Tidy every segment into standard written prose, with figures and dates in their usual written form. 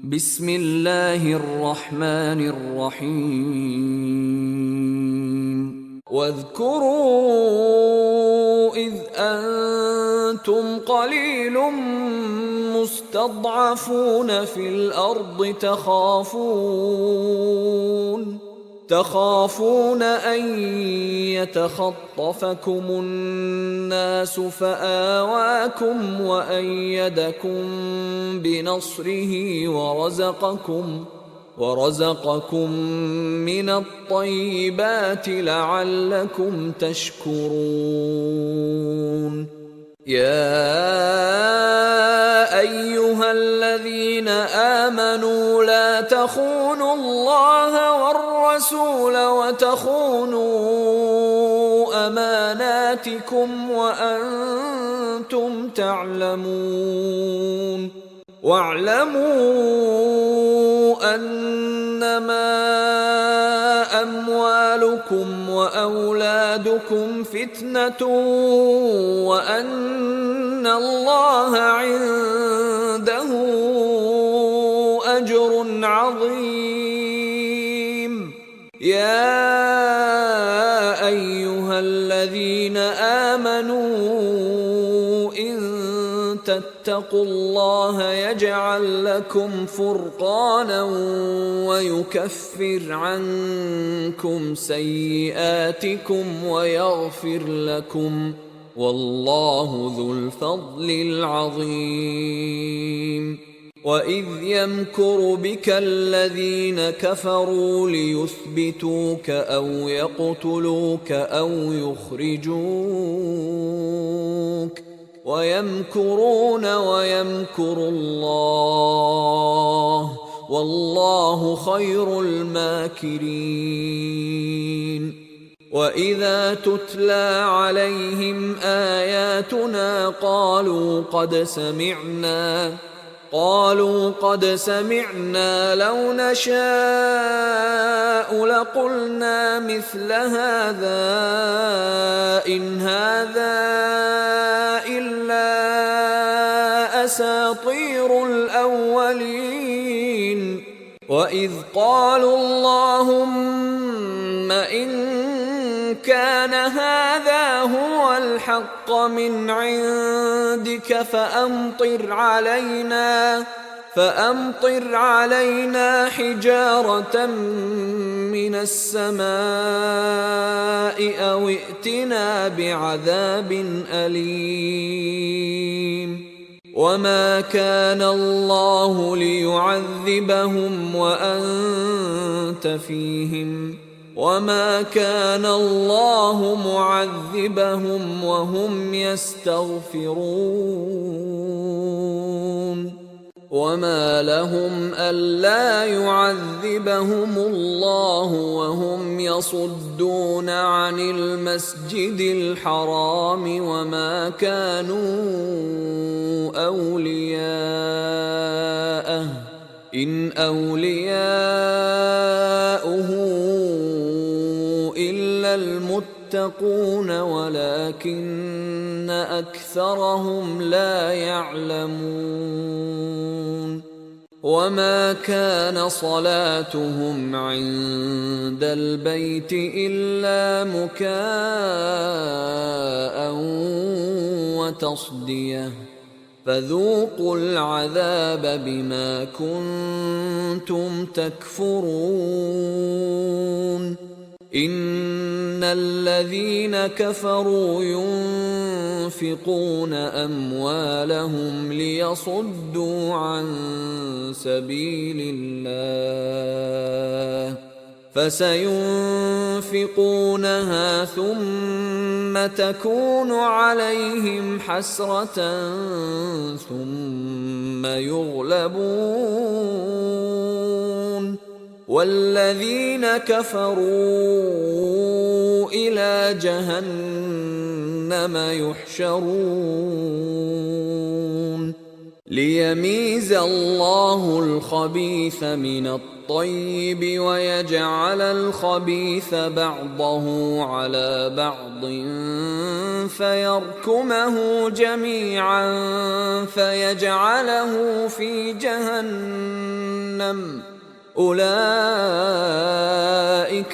بسم الله الرحمن الرحيم واذكروا إذ أنتم قليل مستضعفون في الأرض تخافون أن يتخطفكم الناس فآواكم وأيدكم بنصره ورزقكم من الطيبات لعلكم تشكرون. يا أيها الذين آمنوا لا تخونوا الله والرسول وتخونوا أماناتكم وأنتم تعلمون. واعلموا أنما أموالكم وأولادكم فتنة وأن الله عنده أجر عظيم. يا أيها الذين آمنوا اتقوا الله يجعل لكم فرقانا ويكفر عنكم سيئاتكم ويغفر لكم والله ذو الفضل العظيم. وإذ يمكر بك الذين كفروا ليثبتوك أو يقتلوك أو يخرجوك ويمكرون ويمكر الله والله خير الماكرين. وإذا تتلى عليهم آياتنا قالوا قد سمعنا لو نشاء لقلنا مثل هذا إن هذا إلا أساطير الأولين. وإذ قالوا اللهم إن كان هذا هو الحق من عندك فأمطر علينا حجارة من السماء أو ائتنا بعذاب أليم. وما كان الله ليعذبهم وأنت فيهم وما كان الله معذبهم وهم يستغفرون. وما لهم ألا يعذبهم الله وهم يصدون عن المسجد الحرام وما كانوا أولياءه إن أولياؤه إلا المتقون ولكن أكثرهم لا يعلمون. وما كان صلاتهم عند البيت إلا مكاء وتصدية فذوقوا العذاب بما كنتم تكفرون. إن الذين كفروا ينفقون أموالهم ليصدوا عن سبيل الله فسينفقونها ثم تكون عليهم حسرة ثم يغلبون والذين كفروا إلى جهنم يحشرون. ليميز الله الخبيث من الطيب ويجعل الخبيث بعضه على بعض فيركمه جميعا فيجعله في جهنم أولئك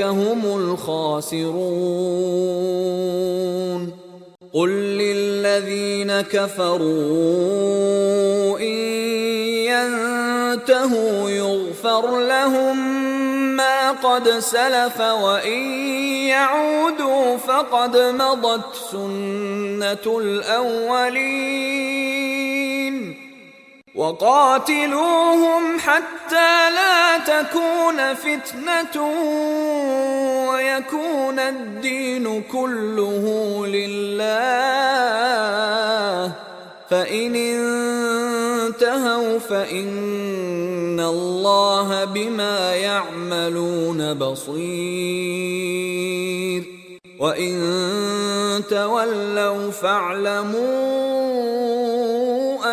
هم الخاسرون. قل للذين كفروا إن ينتهوا يغفر لهم ما قد سلف وإن يعودوا فقد مضت سنة الأولين وقاتلوهم حتى لا تكون فتنة ويكون الدين كله لله فإن انتهوا فإن الله بما يعملون بصير وإن تولوا فاعلموا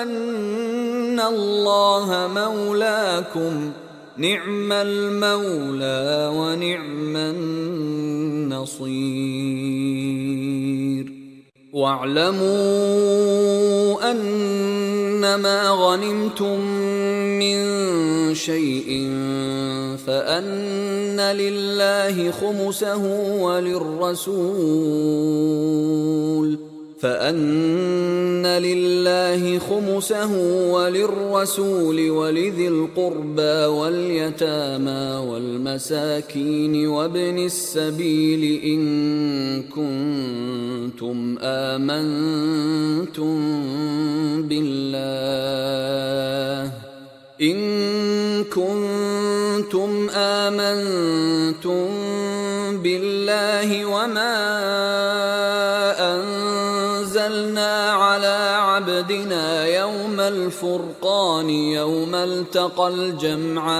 أن الله مولاكم نعم المولى ونعم النصير. واعلموا أنما غنمتم من شيء فأن لله خمسه وللرسول ولذي القربى واليتامى والمساكين وابن السبيل إن كنتم آمنتم بالله وما أنزلنا على عبدنا يوم الفرقان يوم التقى الجمعان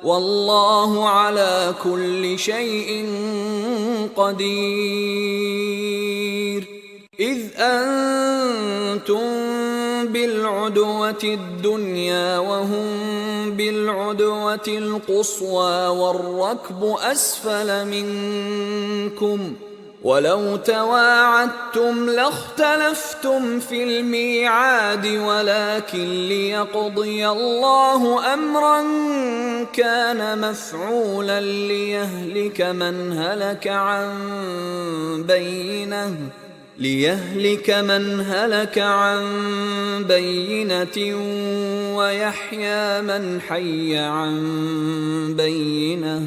والله على كل شيء قدير. إذ أنتم بالعدوة الدنيا وهم بالعدوة القصوى والركب أسفل منكم ولو تواعدتم لاختلفتم في الميعاد ولكن ليقضي الله أمرا كان مفعولا ليهلك من هلك عن بينة ويحيى من حي عن بينة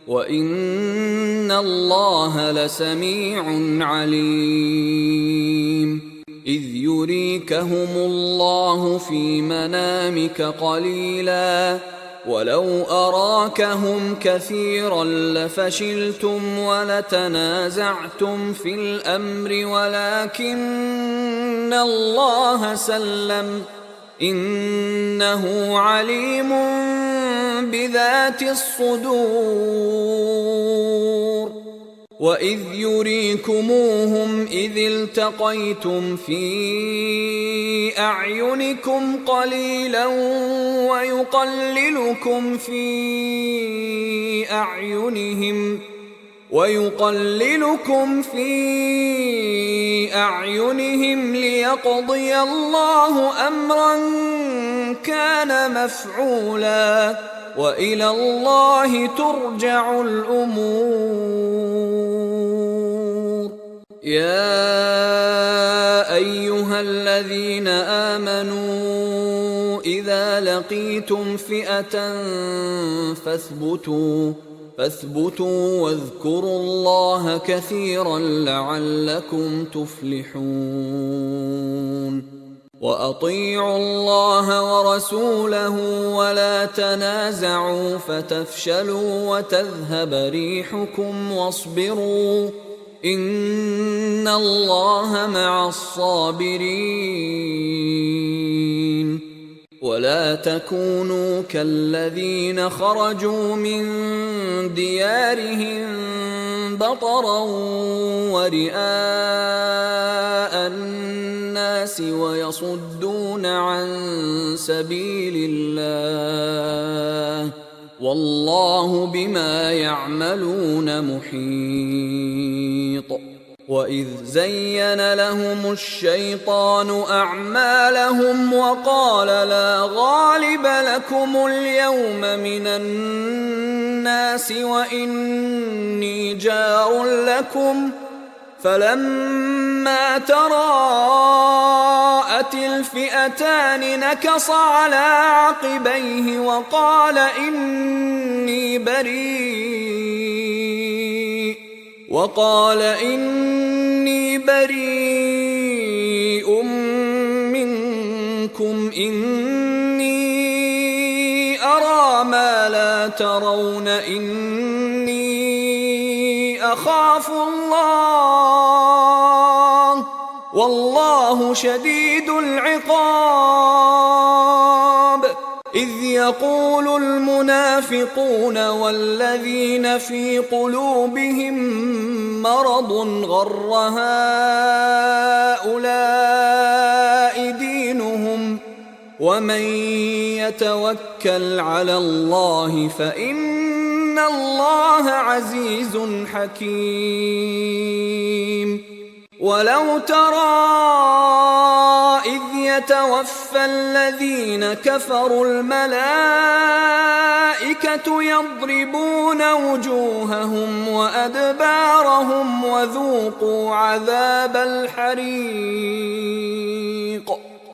وإن الله لسميع عليم. إذ يريكهم الله في منامك قليلا ولو أراكهم كثيرا لفشلتم ولتنازعتم في الأمر ولكن الله سلم إنه عليم بذات الصدور. وإذ يريكموهم إذ التقيتم في أعينكم قليلا ويقللكم في أعينهم ليقضي الله أمرا كان مفعولا وإلى الله ترجع الأمور. يا أيها الذين آمنوا إذا لقيتم فئة فاثبتوا واذكروا الله كثيرا لعلكم تفلحون. وأطيعوا الله ورسوله ولا تنازعوا فتفشلوا وتذهب ريحكم واصبروا إن الله مع الصابرين. ولا تكونوا كالذين خرجوا من ديارهم بطرا ورئاء الناس الناس ويصدون عن سبيل الله والله بما يعملون محيط. وإذ زين لهم الشيطان أعمالهم وقال لا غالب لكم اليوم من الناس وإني جار لكم فلما تراءت الفئتان نكص على عقبيه وقال إني بريء منكم إني أرى ما لا ترون إني أخاف الله والله شديد العقاب. إذ يقول المنافقون والذين في قلوبهم مرض غر هؤلاء دينهم ومن يتوكل على الله فإن الله عزيز حكيم. ولو ترى إذ يتوفى الذين كفروا الملائكة يضربون وجوههم وأدبارهم وذوقوا عذاب الحريق.